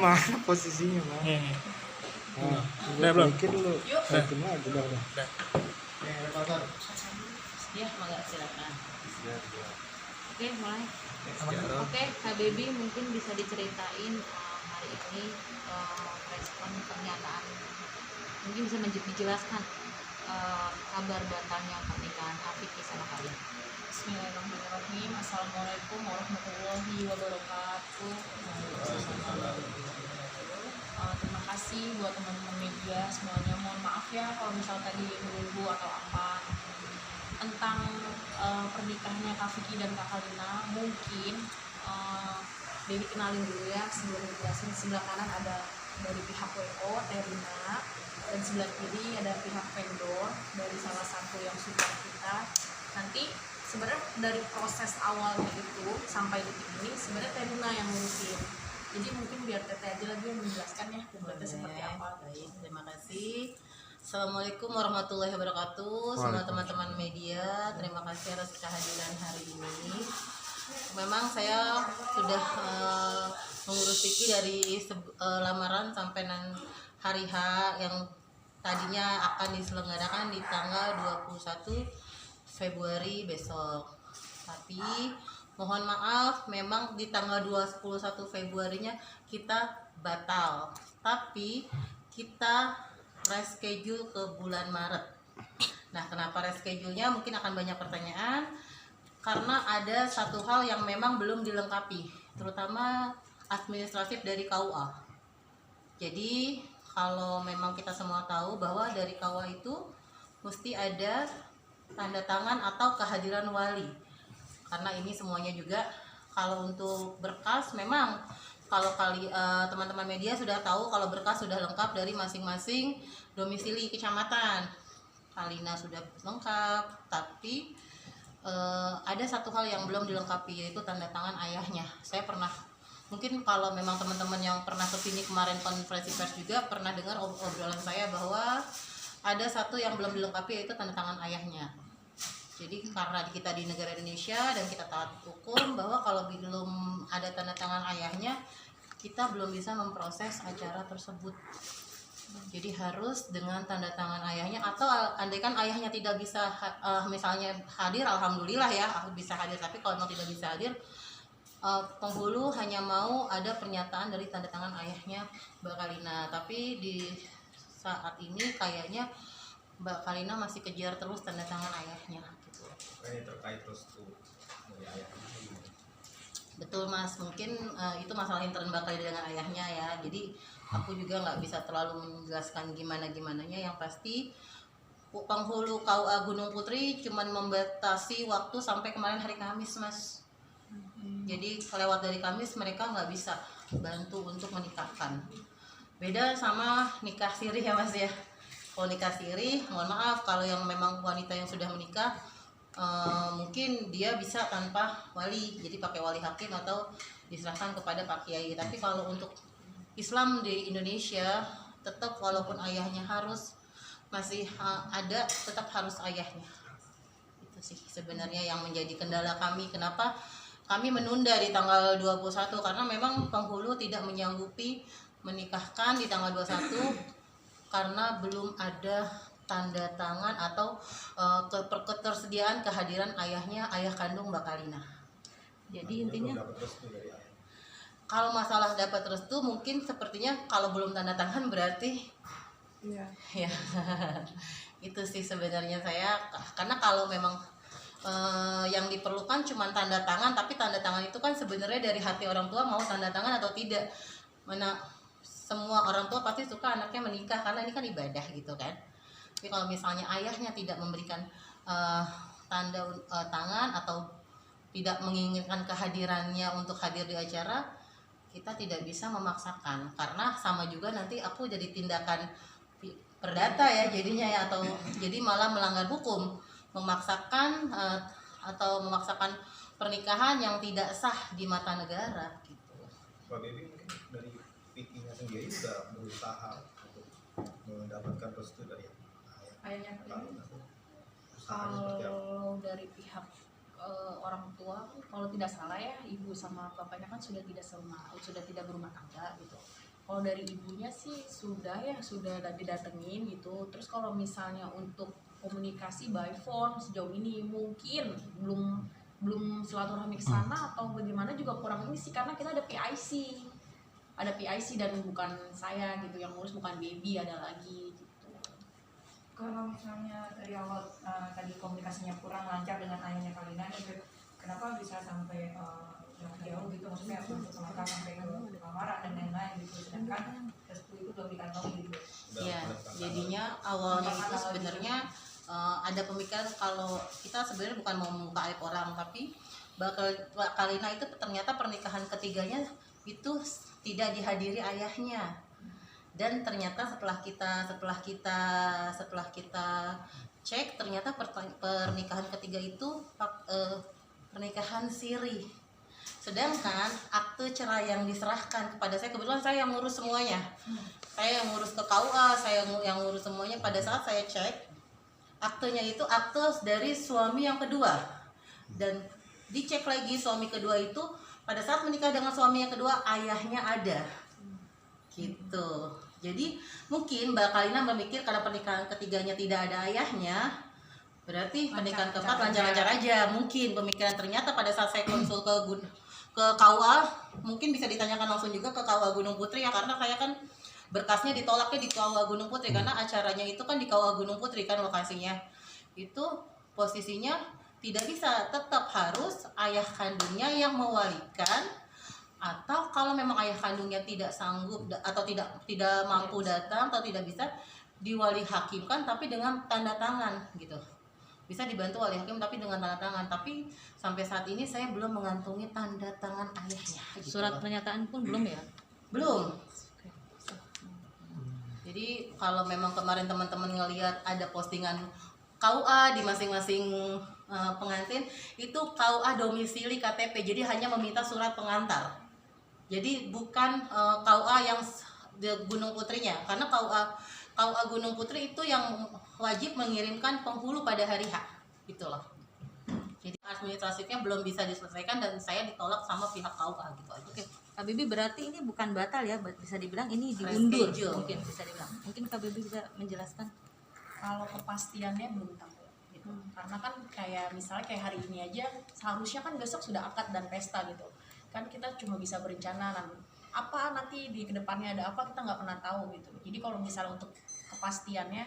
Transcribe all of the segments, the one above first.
mana posisinya, Bang? Nah, belum. bikin dulu. Yuk. Bikin lagi udah. Ya, mangga silakan. Oke, mulai. Oke, Kak Baby mungkin bisa diceritain hari ini respon pernyataan, mungkin bisa dijelaskan kabar batalnya pernikahan Afiki sama kalian. Bismillahirrahmanirrahim. Assalamualaikum warahmatullahi wabarakatuh. Terima kasih buat teman-teman media semuanya. Mohon maaf ya kalau misal tadi menunggu atau apa tentang pernikahannya Kak Vicky dan Kak Kalina. Mungkin Dewi kenalin dulu ya sebelum dijelasin. Sebelah kanan ada dari pihak WO Terina, dan sebelah kiri ada pihak vendor dari salah satu yang support kita. Nanti sebenarnya dari proses awalnya itu sampai detik ini sebenarnya Terina yang ngurusin. Jadi mungkin biar Teteh aja lagi yang menjelaskan ya debatnya seperti apa. Baik, terima kasih. Assalamualaikum warahmatullahi wabarakatuh. Semua teman-teman media, terima kasih atas kehadiran hari ini. Memang saya sudah mengurus Vicky dari lamaran sampai hari H yang tadinya akan diselenggarakan di tanggal 21 Februari besok. Tapi mohon maaf, memang di tanggal 21 Februarinya kita batal. Tapi kita reschedule ke bulan Maret. Nah, kenapa reschedule-nya? Mungkin akan banyak pertanyaan. Karena ada satu hal yang memang belum dilengkapi, terutama administratif dari KUA. Jadi, kalau memang kita semua tahu bahwa dari KUA itu mesti ada tanda tangan atau kehadiran wali. Karena ini semuanya juga, kalau untuk berkas memang kalau teman-teman media sudah tahu kalau berkas sudah lengkap dari masing-masing domisili kecamatan. Kalina sudah lengkap, tapi ada satu hal yang belum dilengkapi, yaitu tanda tangan ayahnya. Saya pernah, mungkin kalau memang teman-teman yang pernah kesini kemarin konferensi pers juga pernah dengar obrolan saya bahwa ada satu yang belum dilengkapi, yaitu tanda tangan ayahnya. Jadi karena kita di negara Indonesia dan kita taat hukum, bahwa kalau belum ada tanda tangan ayahnya, kita belum bisa memproses acara tersebut. Jadi harus dengan tanda tangan ayahnya, atau andaikan ayahnya tidak bisa misalnya hadir, alhamdulillah ya bisa hadir, tapi kalau memang tidak bisa hadir, penghulu hanya mau ada pernyataan dari tanda tangan ayahnya Mbak Kalina. Tapi di saat ini kayaknya Mbak Kalina masih kejar terus tanda tangan ayahnya gitu. Ini terkait restu dari ayahnya. Betul Mas, mungkin itu masalah intern Mbak Kalina dengan ayahnya ya. Jadi aku juga nggak bisa terlalu menjelaskan gimana-gimananya. Yang pasti penghulu KUA Gunung Putri cuman membatasi waktu sampai kemarin hari Kamis Mas. Jadi lewat dari Kamis mereka nggak bisa bantu untuk menikahkan. Beda sama nikah siri ya Mas ya. Kalau nikah siri, mohon maaf, kalau yang memang wanita yang sudah menikah, mungkin dia bisa tanpa wali, jadi pakai wali hakim atau diserahkan kepada Pak Kiai. Tapi kalau untuk Islam di Indonesia, tetap walaupun ayahnya harus masih ada, tetap harus ayahnya. Itu sih sebenarnya yang menjadi kendala kami. Kenapa kami menunda di tanggal 21? Karena memang penghulu tidak menyanggupi menikahkan di tanggal 21 karena belum ada tanda tangan atau ketersediaan kehadiran ayahnya, ayah kandung Mbak Kalina. Jadi intinya kalau masalah dapat restu, mungkin sepertinya kalau belum tanda tangan berarti ya itu sih sebenarnya saya. Karena kalau memang yang diperlukan cuma tanda tangan, tapi tanda tangan itu kan sebenarnya dari hati orang tua mau tanda tangan atau tidak. Mana semua orang tua pasti suka anaknya menikah karena ini kan ibadah gitu kan. Tapi kalau misalnya ayahnya tidak memberikan tanda tangan atau tidak menginginkan kehadirannya untuk hadir di acara, kita tidak bisa memaksakan. Karena sama juga nanti aku jadi tindakan perdata ya jadinya ya, atau jadi malah melanggar hukum, memaksakan atau memaksakan pernikahan yang tidak sah di mata negara gitu. Mbak Baby mungkin dari Vicky-nya sendiri sudah berusaha untuk mendapatkan restu dari Ayahnya Kalina. kalau dari pihak orang tua, kalau tidak salah ya ibu sama bapaknya kan sudah tidak berumah tangga gitu. Kalau dari ibunya sih sudah didatengin gitu. Terus kalau misalnya untuk komunikasi by phone sejauh ini mungkin belum belum silaturahmi ke sana atau bagaimana juga kurang ini sih, karena kita ada PIC dan bukan saya gitu yang ngurus, bukan baby, ada lagi gitu. Kalau misalnya dari awal tadi komunikasinya kurang lancar dengan ayahnya Kalina, kenapa bisa sampai jauh gitu, maksudnya untuk mereka sampai ke lamaran dan lain-lain gitu, sedangkan restu itu belum dikantongi gitu. Ya, jadinya awalnya itu sebenarnya ada pemikiran kalau kita sebenarnya bukan mau membuka aib orang, tapi Mbak Kalina itu ternyata pernikahan ketiganya itu tidak dihadiri ayahnya. Dan ternyata setelah kita cek, ternyata pernikahan ketiga itu pernikahan siri. Sedangkan akte cerai yang diserahkan kepada saya, kebetulan saya yang ngurus semuanya. Saya yang ngurus ke KUA, saya yang ngurus semuanya. Pada saat saya cek, aktenya itu akte dari suami yang kedua. Dan dicek lagi suami kedua itu, pada saat menikah dengan suami yang kedua, ayahnya ada. Gitu. Jadi mungkin Mbak Kalina berpikir karena pernikahan ketiganya tidak ada ayahnya, berarti pernikahan keempat lancar-lancar aja. Mungkin pemikiran, ternyata pada saat saya konsul ke KUA, mungkin bisa ditanyakan langsung juga ke KUA Gunung Putri ya, karena saya kan berkasnya ditolaknya di KUA Gunung Putri, karena acaranya itu kan di KUA Gunung Putri kan lokasinya. Itu posisinya tidak bisa, tetap harus ayah kandungnya yang mewalikan, atau kalau memang ayah kandungnya tidak sanggup atau tidak mampu datang atau tidak bisa, diwali hakimkan tapi dengan tanda tangan gitu. Bisa dibantu wali hakim tapi dengan tanda tangan. Tapi sampai saat ini saya belum mengantongi tanda tangan ayahnya gitu. Surat pernyataan pun belum ya? Belum. Jadi kalau memang kemarin teman-teman ngelihat ada postingan KUA di masing-masing pengantin, itu KUA domisili KTP, jadi hanya meminta surat pengantar. Jadi bukan KUA yang di Gunung Putrinya, karena KUA Gunung Putri itu yang wajib mengirimkan penghulu pada hari H, gitu loh. Jadi administratifnya belum bisa diselesaikan dan saya ditolak sama pihak KUA gitu aja. Oke, Kak Bibi berarti ini bukan batal ya, bisa dibilang ini diundur, Reschedule. mungkin bisa dibilang. Mungkin Kak Bibi bisa menjelaskan. Kalau kepastiannya belum tahu gitu. Karena kan kayak misalnya kayak hari ini aja seharusnya kan besok sudah akad dan pesta gitu. Kan kita cuma bisa berencana apa nanti di kedepannya ada apa, kita nggak pernah tahu gitu. Jadi kalau misalnya untuk kepastiannya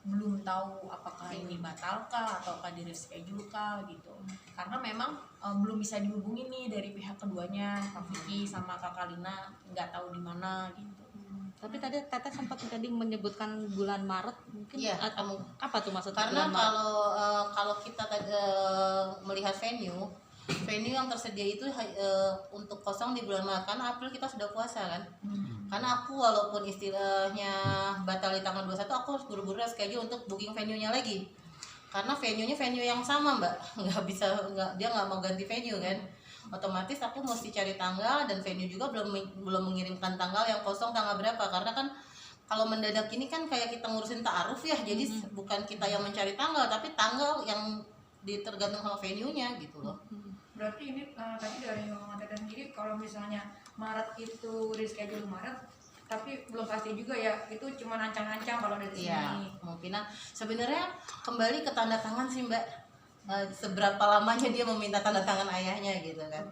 belum tahu apakah ini batalkah ataukah di reschedule kah gitu. Karena memang belum bisa dihubungi nih dari pihak keduanya, Kak Vicky sama Kak Kalina, nggak tahu di mana gitu. Tapi tadi Tete sempat tadi menyebutkan bulan Maret, mungkin Iya, apa tuh maksudnya karena bulan Maret? kalau kita melihat venue yang tersedia itu untuk kosong di bulan Maret, karena April kita sudah puasa kan. Karena aku walaupun istilahnya batal di tanggal 21, aku harus buru-buru schedule untuk booking venue-nya lagi. Karena venue-nya venue yang sama, Mbak. Dia nggak mau ganti venue kan. Otomatis aku mesti cari tanggal, dan venue juga belum mengirimkan tanggal yang kosong tanggal berapa, karena kan kalau mendadak ini kan kayak kita ngurusin ta'aruf ya, jadi bukan kita yang mencari tanggal tapi tanggal yang tergantung sama venue-nya gitu loh. Berarti ini tadi dari Mama Tete sendiri, kalau misalnya Maret itu reschedule Maret, tapi belum pasti juga ya, itu cuma ancang-ancang kalau dari sini. Iya, kemungkinan sebenarnya kembali ke tanda tangan sih Mbak. Seberapa lamanya dia meminta tanda tangan ayahnya gitu kan.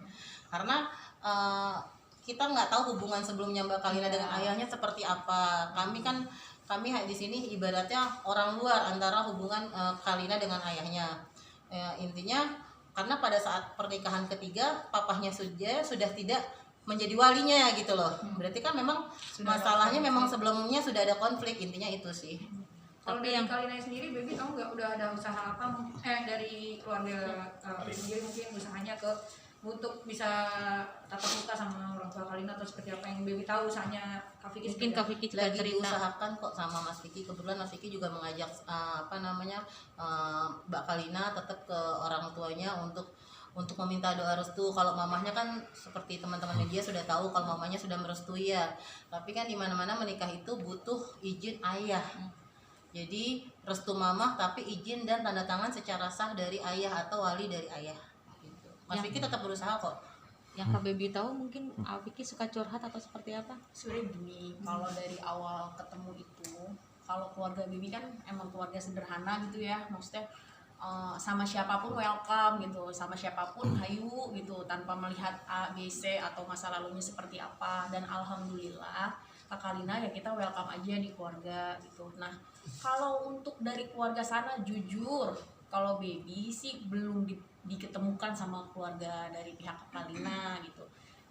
Karena kita nggak tahu hubungan sebelumnya Mbak Kalina dengan ayahnya seperti apa. Kami di sini ibaratnya orang luar antara hubungan Kalina dengan ayahnya. Intinya karena pada saat pernikahan ketiga papahnya sudah tidak menjadi walinya gitu loh. Berarti kan memang masalahnya memang sebelumnya sudah ada konflik, intinya itu sih. Kalau Tapi dari yang Kalina sendiri, Baby kamu udah ada usaha apa? Dari keluarga sendiri mungkin usahanya untuk bisa tatap muka sama orang tua Kalina, atau seperti apa yang Baby tahu usahanya Kak Vicky? mungkin Kak Vicky juga Lagi cerita. diusahakan kok sama Mas Vicky. Kebetulan Mas Vicky juga mengajak Mbak Kalina tetap ke orang tuanya untuk meminta doa restu. Kalau mamahnya kan seperti teman-teman media sudah tahu kalau mamanya sudah merestui ya. Tapi kan di mana-mana menikah itu butuh izin ayah. Jadi restu mamah tapi izin dan tanda tangan secara sah dari ayah atau wali dari ayah. Gitu. Mas Vicky tetap berusaha kok. Yang Kak Baby tahu mungkin Vicky suka curhat atau seperti apa? Sebenarnya gini, kalau dari awal ketemu itu, kalau keluarga Bibi kan emang keluarga sederhana gitu ya, maksudnya sama siapapun welcome gitu, sama siapapun hayu gitu, tanpa melihat A, B, C atau masa lalunya seperti apa. Dan alhamdulillah Kak Kalina ya kita welcome aja di keluarga gitu. Nah kalau untuk dari keluarga sana jujur, kalau Baby sih belum diketemukan sama keluarga dari pihak Kak Kalina gitu.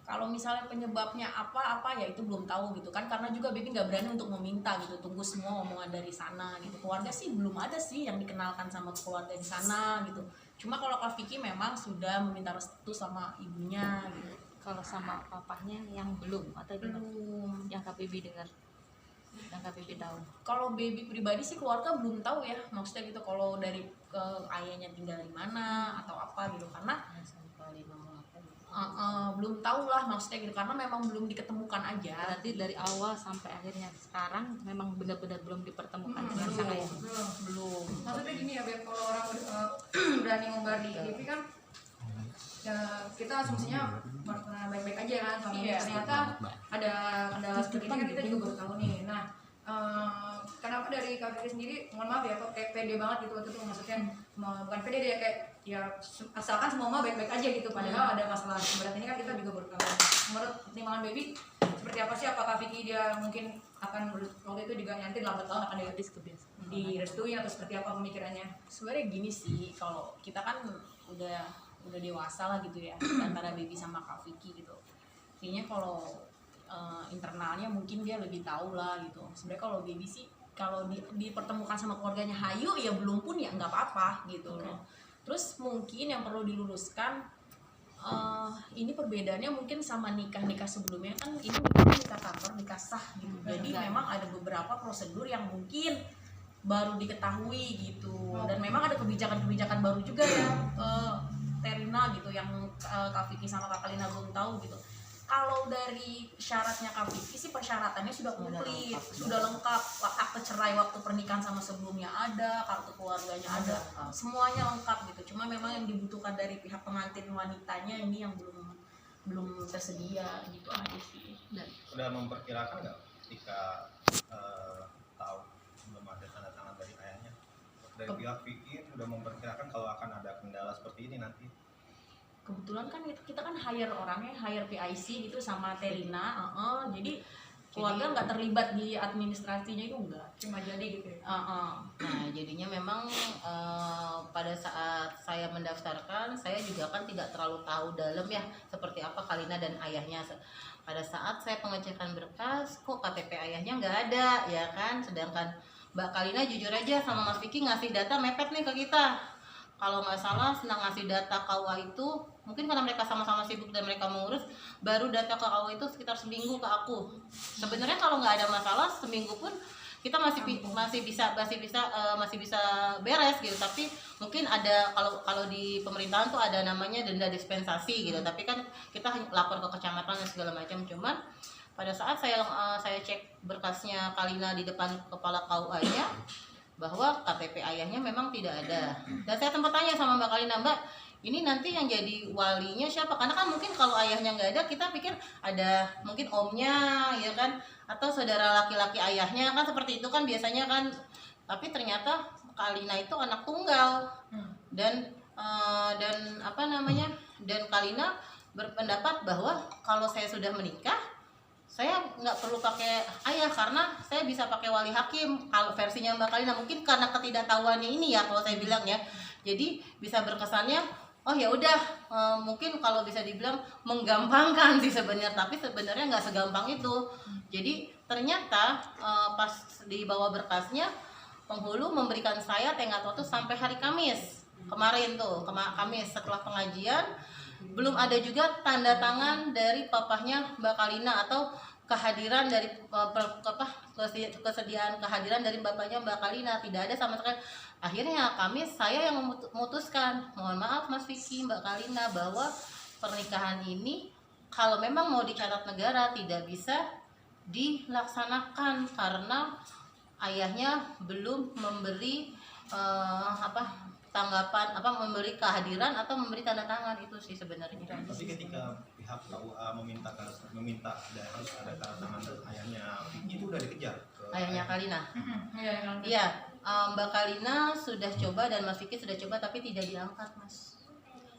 Kalau misalnya penyebabnya apa ya itu belum tahu gitu kan, karena juga Baby nggak berani untuk meminta gitu, tunggu semua omongan dari sana gitu. Keluarga sih belum ada sih yang dikenalkan sama keluarga di sana gitu. Cuma kalau Kak Vicky memang sudah meminta restu sama ibunya gitu. Kalau sama papahnya yang belum atau gimana? Belum. Yang Kak Baby dengar, yang Kak Baby tahu. Kalau Baby pribadi sih keluarga belum tahu ya, maksudnya gitu kalau dari ayahnya tinggal di mana atau apa gitu, karena belum tahu lah maksudnya gitu, karena memang belum diketemukan aja. Berarti dari awal sampai akhirnya sekarang memang benar-benar belum dipertemukan dengan sang ayah. Belum. Maksudnya gini ya Beb, kalau orang berani ngumbar di TV kan ya kita asumsinya baik-baik aja kan, soalnya Iya. ternyata ada kendala seperti ini kan kita juga baru tahu nih. Nah kenapa dari Kak Vicky sendiri, mohon maaf ya, kok kayak pede banget gitu waktu itu, maksudnya bukan pede deh, kayak ya asalkan semua mah baik-baik aja gitu, padahal ada masalah seberat ini kan kita juga baru tahu. Menurut pertimbangan Baby seperti apa sih? Apakah Vicky dia mungkin akan waktu itu juga nanti lambat laun akan direstui atau seperti apa pemikirannya? Sebenarnya gini sih, kalau kita kan udah dewasa lah gitu ya, antara Baby sama Kak Vicky gitu. Kayaknya kalau internalnya mungkin dia lebih tahu lah gitu. Sebenarnya kalau Baby sih kalau dipertemukan sama keluarganya hayu ya belum pun ya nggak apa-apa gitu loh. Terus mungkin yang perlu diluruskan, ini perbedaannya mungkin sama nikah sebelumnya kan, ini nikah kantor, nikah sah gitu. Jadi memang ada beberapa prosedur yang mungkin baru diketahui gitu, dan memang ada kebijakan baru juga ya Terina gitu yang Kak Vicky sama Kak Kalina belum tahu gitu. Kalau dari syaratnya Kak Vicky sih persyaratannya sudah komplit, sudah lengkap. Akte cerai waktu pernikahan sama sebelumnya ada, kartu keluarganya ada, semuanya lengkap gitu. Cuma memang yang dibutuhkan dari pihak pengantin wanitanya ini yang belum tersedia gitu aja sih. Dan Udah memperkirakan nggak ketika tahu belum ada tanda tangan dari ayahnya, dari pihak Vicky sudah memperkirakan kalau akan ada kendala seperti ini nanti? kebetulan kan kita kan hire orangnya, hire PIC gitu sama Terina, jadi keluarga nggak terlibat di administrasinya itu enggak, Cuma jadi gitu ya? Nah, jadinya memang pada saat saya mendaftarkan, saya juga kan tidak terlalu tahu dalam ya seperti apa Kalina dan ayahnya. Pada saat saya pengecekan berkas, kok KTP ayahnya nggak ada, ya kan? Sedangkan Mbak Kalina jujur aja sama Mas Vicky ngasih data mepet nih ke kita. Kalau nggak salah senang ngasih data KUA itu, mungkin karena mereka sama-sama sibuk dan mereka mengurus, baru data ke KUA itu sekitar seminggu ke aku. Sebenarnya kalau nggak ada masalah seminggu pun kita masih bisa beres gitu. Tapi mungkin ada, kalau di pemerintahan tuh ada namanya denda dispensasi gitu. Tapi kan kita lapor ke kecamatan dan segala macam. Cuman pada saat saya cek berkasnya Kalina di depan kepala KUA-nya, bahwa KTP ayahnya memang tidak ada. Dan saya sempat tanya sama Mbak Kalina, Mbak, ini nanti yang jadi walinya siapa? Karena kan mungkin kalau ayahnya nggak ada, kita pikir ada mungkin omnya, ya kan, atau saudara laki-laki ayahnya, kan seperti itu kan biasanya kan. Tapi ternyata Kalina itu anak tunggal, dan dan Kalina berpendapat bahwa kalau saya sudah menikah, saya nggak perlu pakai ayah karena saya bisa pakai wali hakim. Kalau versinya Mbak Kalina mungkin karena ketidaktahuannya ini ya, kalau saya bilang ya, jadi bisa berkesannya oh ya udah, mungkin kalau bisa dibilang menggampangkan sih sebenarnya, tapi sebenarnya nggak segampang itu. Jadi ternyata pas dibawa berkasnya, penghulu memberikan saya tenggat waktu sampai hari Kamis kemarin tuh, Kamis setelah pengajian. Belum ada juga tanda tangan dari papahnya Mbak Kalina atau kehadiran dari kesediaan kehadiran dari bapaknya Mbak Kalina, tidak ada sama sekali. Akhirnya Kamis saya yang memutuskan, mohon maaf Mas Vicky, Mbak Kalina, bahwa pernikahan ini kalau memang mau dicatat negara tidak bisa dilaksanakan karena ayahnya belum memberi tanggapan apa, memberi kehadiran atau memberi tanda tangan, itu sih sebenarnya. Tapi ketika pihak KUA meminta ada harus ada tanda tangan dari ayahnya Vicky, itu udah dikejar ke Ayahnya Kalina. Iya, yang Iya, Mbak Kalina sudah coba dan Mas Vicky sudah coba tapi tidak diangkat, Mas.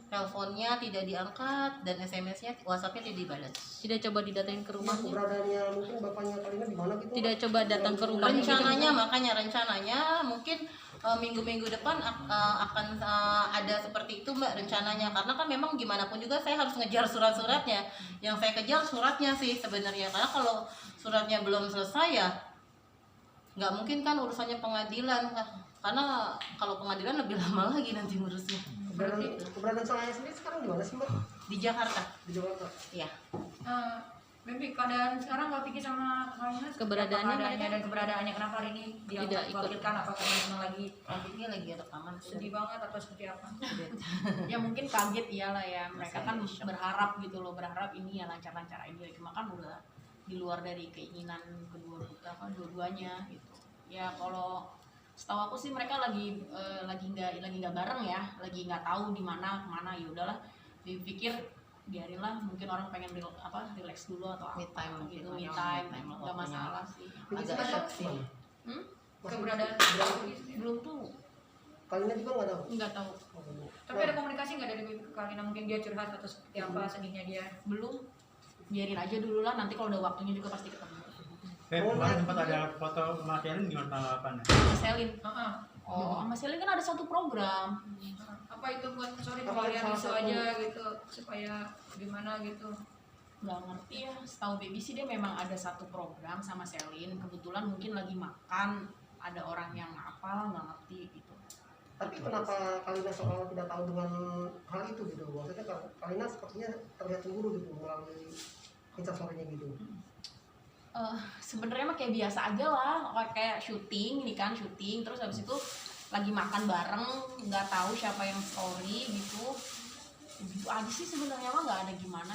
Teleponnya tidak diangkat dan SMS-nya, WhatsApp-nya tidak dibalas. Tidak coba didatain ke rumahnya. Keberadaannya mungkin bapaknya Kalina di mana gitu? Tidak coba datang ke rumahnya. Rencananya, makanya rencananya mungkin minggu-minggu depan akan ada seperti itu Mbak, rencananya. Karena kan memang gimana pun juga saya harus ngejar surat-suratnya. Yang saya kejar suratnya sih sebenarnya, karena kalau suratnya belum selesai ya nggak mungkin kan urusannya pengadilan. Karena kalau pengadilan lebih lama lagi nanti ngurusnya. Keberadaan sang ayah sendiri sekarang di mana sih Mbak? Di Jakarta. Di Jakarta. Iya. Baby, keadaan sekarang Kak Vicky sama Kalina Keberadaannya keadaannya dan keberadaannya kenapa hari ini dia Tidak ikut. wakilkan, apa karena memang lagi Ini lagi rekaman. sedih banget atau seperti apa? Ya mungkin kaget iyalah ya, mereka Masih kan ada shock. berharap gitu loh, berharap ini ya lancar-lancar aja, cuma kan udah di luar dari keinginan dua-duanya gitu ya. Kalau setahu aku sih mereka lagi nggak bareng ya, lagi nggak tahu di mana kemana. Ya udahlah, dipikir biarinlah, mungkin orang pengen relax dulu atau Me time gitu, mungkin. me time Me time nggak masalah sih. Agak shock sih. Keberadaan Belum tuh, Kalina juga nggak tahu. nggak tahu, tapi ada komunikasi nggak dari Baby ke Kalina, mungkin dia curhat atau seperti apa sedihnya dia? belum. Biarin aja dulu lah, nanti kalau udah waktunya juga pasti ketemu. Kemarin sempat ada foto Mas Yalin, gimana tanggapannya? Selin, Heeh. oh sama Selin kan ada satu program. Apa itu buat sorry Apa pengalian salah isu satu- aja gitu supaya gimana gitu? Nggak ngerti ya, setahu Baby sih dia memang ada satu program sama Selin, kebetulan mungkin lagi makan, ada orang yang apa nggak ngerti gitu. Tapi kenapa Kalina seolah tidak tahu dengan hal itu gitu? Maksudnya Kalina sepertinya terlihat cemburu gitu melalui instastorynya gitu. Sebenarnya mah kayak biasa aja lah, kayak syuting ini kan, syuting terus habis itu lagi makan bareng, nggak tahu siapa yang story gitu aja sih sebenarnya, mah nggak ada gimana.